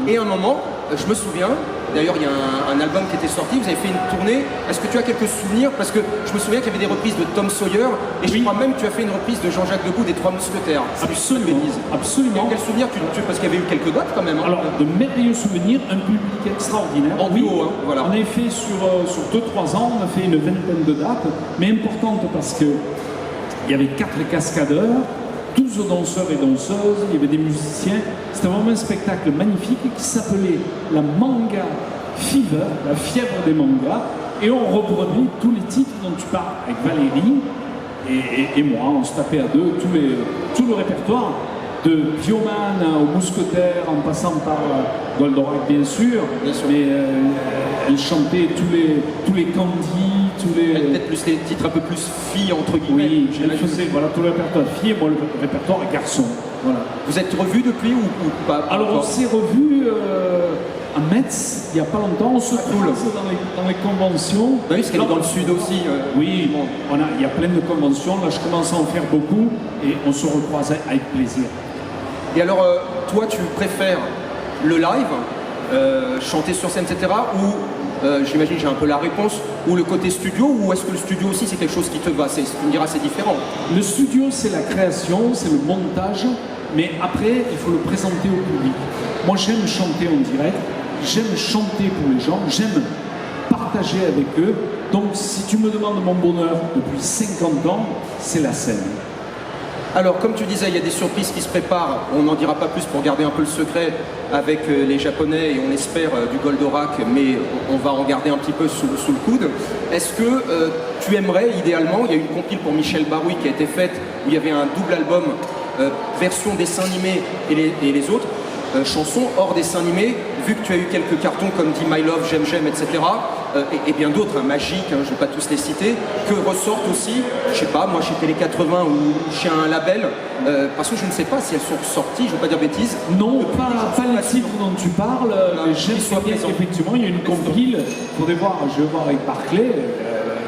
Speaker 3: Et à un moment, je me souviens, d'ailleurs il y a un album qui était sorti, vous avez fait une tournée, est-ce que tu as quelques souvenirs? Parce que je me souviens qu'il y avait des reprises de Tom Sawyer, et je crois même que tu as fait une reprise de Jean-Jacques Debout des Trois Mousquetaires.
Speaker 2: Absolument.
Speaker 3: Quel souvenir parce qu'il y avait eu quelques dates quand même.
Speaker 2: Alors, de merveilleux souvenirs, un public extraordinaire.
Speaker 3: En duo, voilà.
Speaker 2: On avait fait sur 2-3 ans, on a fait une vingtaine de dates, mais importantes parce que il y avait 4 cascadeurs, 12 danseurs et danseuses, il y avait des musiciens. C'était vraiment un spectacle magnifique qui s'appelait la Manga Fever, la fièvre des mangas. Et on reprenait tous les titres dont tu parles avec Valérie et moi. On se tapait à deux tout le répertoire. De Bioman au Mousquetaire, en passant par Goldorak bien sûr. Mais elle chantait tous les Candy,
Speaker 3: peut-être plus les titres un peu plus filles entre guillemets.
Speaker 2: Oui, elle faisait tout le répertoire filles et moi le répertoire garçon. Voilà.
Speaker 3: Vous êtes revus depuis ou pas?
Speaker 2: Alors on s'est revus à Metz il n'y a pas longtemps, on se croise dans les conventions.
Speaker 3: Oui, parce qu'elle est dans le sud aussi.
Speaker 2: Oui, il y a plein de conventions, là je commence à en faire beaucoup et on se recroise avec plaisir.
Speaker 3: Et alors, toi, tu préfères le live, chanter sur scène, etc. Ou, j'imagine, j'ai un peu la réponse, ou le côté studio, ou est-ce que le studio aussi, c'est quelque chose qui te va? Tu me diras, c'est différent.
Speaker 2: Le studio, c'est la création, c'est le montage, mais après, il faut le présenter au public. Moi, j'aime chanter en direct, j'aime chanter pour les gens, j'aime partager avec eux. Donc, si tu me demandes mon bonheur depuis 50 ans, c'est la scène.
Speaker 3: Alors, comme tu disais, il y a des surprises qui se préparent. On n'en dira pas plus pour garder un peu le secret avec les Japonais et on espère du Goldorak, mais on va en garder un petit peu sous le coude. Est-ce que tu aimerais, idéalement, il y a eu une compile pour Michel Baroui qui a été faite où il y avait un double album, version dessin animé et les autres chansons hors dessin animé, vu que tu as eu quelques cartons comme Dit My Love, J'aime, etc. Et bien d'autres, magiques, je ne vais pas tous les citer, que ressortent aussi, je sais pas, moi chez Télé 80 ou chez un label, parce que je ne sais pas si elles sont sorties, je ne veux pas dire bêtises.
Speaker 2: Non, pas les titres dont tu parles, mais j'aime bien qu'effectivement il y a une compile, il faudrait voir, je vais voir avec Barclay,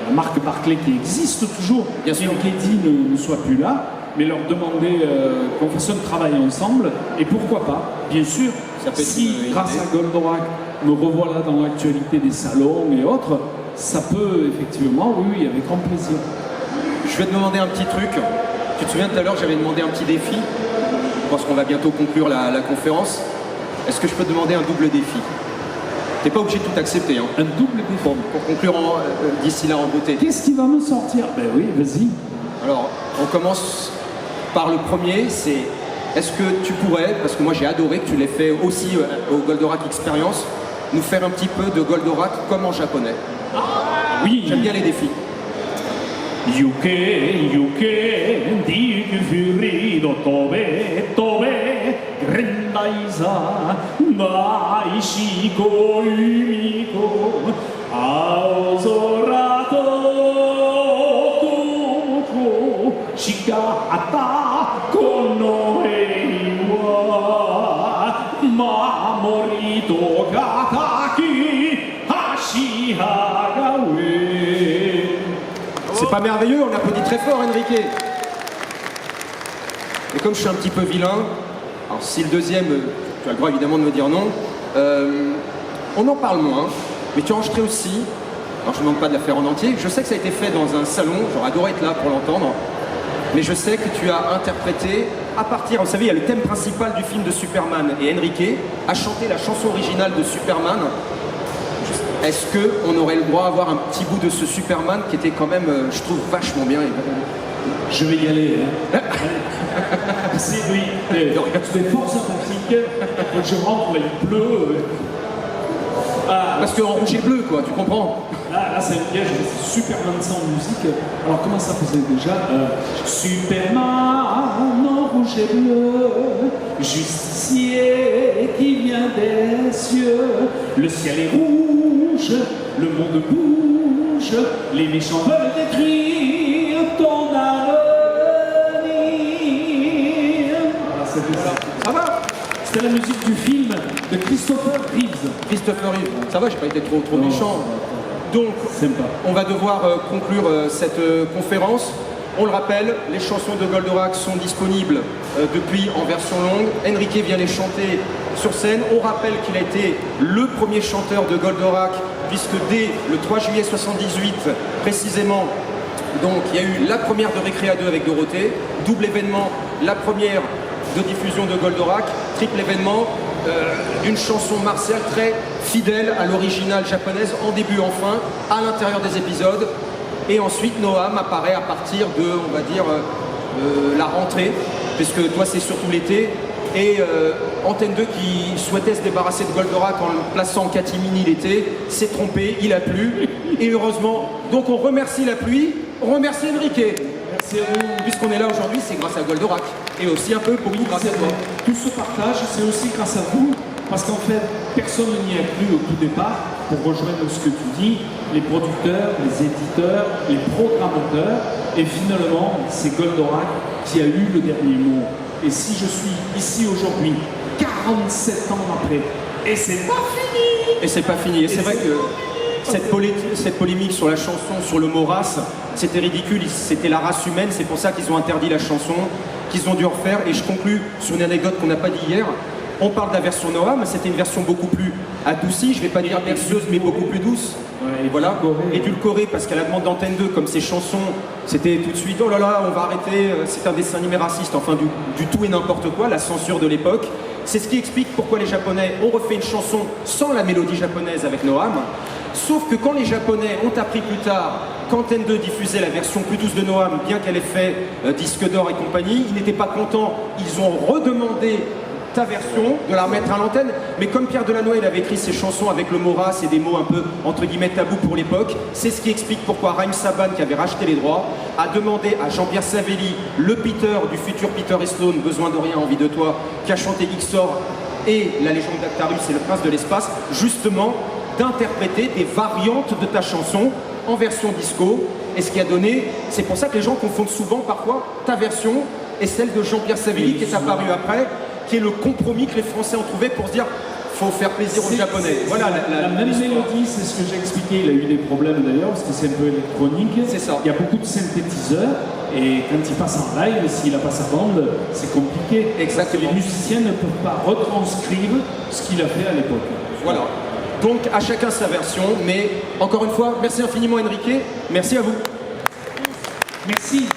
Speaker 2: la marque Barclay qui existe toujours, bien sûr qu'Eddie ne soit plus là, mais leur demander qu'on fasse un travail ensemble, et pourquoi pas, bien sûr, si grâce à Goldorak me revoilà dans l'actualité des salons et autres, ça peut effectivement, oui, avec grand plaisir.
Speaker 3: Je vais te demander un petit truc. Tu te souviens tout à l'heure, j'avais demandé un petit défi, parce qu'on va bientôt conclure la conférence. Est-ce que je peux te demander un double défi? T'es pas obligé de tout accepter. Hein.
Speaker 2: Un double défi
Speaker 3: pour conclure d'ici là en beauté.
Speaker 2: Qu'est-ce qui va me sortir? Ben oui, vas-y.
Speaker 3: Alors, on commence par le premier, c'est est-ce que tu pourrais, parce que moi j'ai adoré que tu l'aies fait aussi au Goldorak Experience, nous faire un petit peu de Goldorak comme en japonais.
Speaker 2: Oui.
Speaker 3: J'aime bien les défis.
Speaker 2: Yuke, yuke, diku furido tobe, tobe, grandaiza, naishiko umiko, aozora toko, shigata kono hei wa, mamori to gataki, hashihagawe.
Speaker 3: C'est pas merveilleux, on applaudit très fort Enrique. Et comme je suis un petit peu vilain, alors si le deuxième, tu as le droit évidemment de me dire non, on en parle moins, mais tu as enregistré aussi, alors je ne demande pas de la faire en entier, je sais que ça a été fait dans un salon, j'aurais adoré être là pour l'entendre, mais je sais que tu as interprété à partir, vous savez, il y a le thème principal du film de Superman, et Enrique a chanté la chanson originale de Superman. Est-ce qu'on aurait le droit d'avoir un petit bout de ce Superman qui était quand même, je trouve, vachement bien.
Speaker 2: Je vais y aller. Hein. C'est lui. C'est fort sympathique. Quand je rentre, là, il pleut.
Speaker 3: Parce qu'en rouge et bleu, quoi, tu comprends?
Speaker 2: Là c'est un piège, c'est Superman sans musique. Alors, comment ça faisait déjà Superman en rouge et bleu, justicier qui vient des cieux. Le ciel est rouge, le monde bouge, les méchants veulent détruire ton avenir. Voilà, c'était ça.
Speaker 3: Ça va?
Speaker 2: C'était la musique du film de Christopher Reeves.
Speaker 3: Christopher Reeves, ça va, j'ai pas été trop méchant. Donc,
Speaker 2: sympa.
Speaker 3: On va devoir conclure cette conférence. On le rappelle, les chansons de Goldorak sont disponibles depuis en version longue. Enrique vient les chanter sur scène. On rappelle qu'il a été le premier chanteur de Goldorak, puisque dès le 3 juillet 78, précisément, donc il y a eu la première de Récréa 2 avec Dorothée, double événement, la première de diffusion de Goldorak, triple événement, d'une chanson martiale très fidèle à l'original japonaise, en début en fin, à l'intérieur des épisodes. Et ensuite, Noam apparaît à partir de, on va dire, la rentrée, puisque toi c'est surtout l'été. Et Antenne 2 qui souhaitait se débarrasser de Goldorak en le plaçant en catimini l'été, s'est trompé, il a plu. Et heureusement, donc on remercie la pluie, on remercie Enrique.
Speaker 2: Merci à vous.
Speaker 3: Puisqu'on est là aujourd'hui, c'est grâce à Goldorak. Et aussi un peu pour vous, grâce à toi.
Speaker 2: Tout ce partage, c'est aussi grâce à vous, parce qu'en fait, personne n'y a cru au tout départ, pour rejoindre ce que tu dis, les producteurs, les éditeurs, les programmateurs, et finalement, c'est Goldorak qui a eu le dernier mot. Et si je suis ici aujourd'hui, 47 ans après, et c'est pas fini!
Speaker 3: Et c'est pas fini. Et c'est vrai que cette polémique sur la chanson, sur le mot race, c'était ridicule, c'était la race humaine, c'est pour ça qu'ils ont interdit la chanson, qu'ils ont dû refaire. Et je conclus sur une anecdote qu'on n'a pas dit hier. On parle de la version Noam, c'était une version beaucoup plus adoucie, je vais pas dire berceuse, mais beaucoup plus douce.
Speaker 2: Ouais,
Speaker 3: Voilà, édulcorée, parce qu'à la demande d'Antenne 2, comme ces chansons, c'était tout de suite, oh là là, on va arrêter, c'est un dessin animé raciste, enfin du tout et n'importe quoi, la censure de l'époque. C'est ce qui explique pourquoi les Japonais ont refait une chanson sans la mélodie japonaise avec Noam. Sauf que quand les Japonais ont appris plus tard qu'Antenne 2 diffusait la version plus douce de Noam, bien qu'elle ait fait disque d'or et compagnie, ils n'étaient pas contents, ils ont redemandé ta version, de la remettre à l'antenne, mais comme Pierre Delanoë il avait écrit ses chansons avec le mot race et des mots un peu entre guillemets tabous pour l'époque, c'est ce qui explique pourquoi Raïm Saban, qui avait racheté les droits, a demandé à Jean-Pierre Savelli, le Peter du futur Peter et Stone, Besoin de rien, envie de toi, qui a chanté Xor et La légende d'Actarus et le prince de l'espace, justement d'interpréter des variantes de ta chanson en version disco, et ce qui a donné, c'est pour ça que les gens confondent souvent parfois ta version et celle de Jean-Pierre Savelli qui est apparue après, qui est le compromis que les Français ont trouvé pour se dire faut faire plaisir aux Japonais. Voilà
Speaker 2: la même mélodie, c'est ce que j'ai expliqué. Il a eu des problèmes d'ailleurs parce que c'est un peu électronique.
Speaker 3: C'est ça.
Speaker 2: Il y a beaucoup de synthétiseurs et quand il passe en live, s'il n'a pas sa bande, c'est compliqué.
Speaker 3: Exactement.
Speaker 2: Les musiciens ne peuvent pas retranscrire ce qu'il a fait à l'époque.
Speaker 3: Voilà. Donc à chacun sa version, mais encore une fois, merci infiniment Enrique, merci à vous.
Speaker 2: Merci.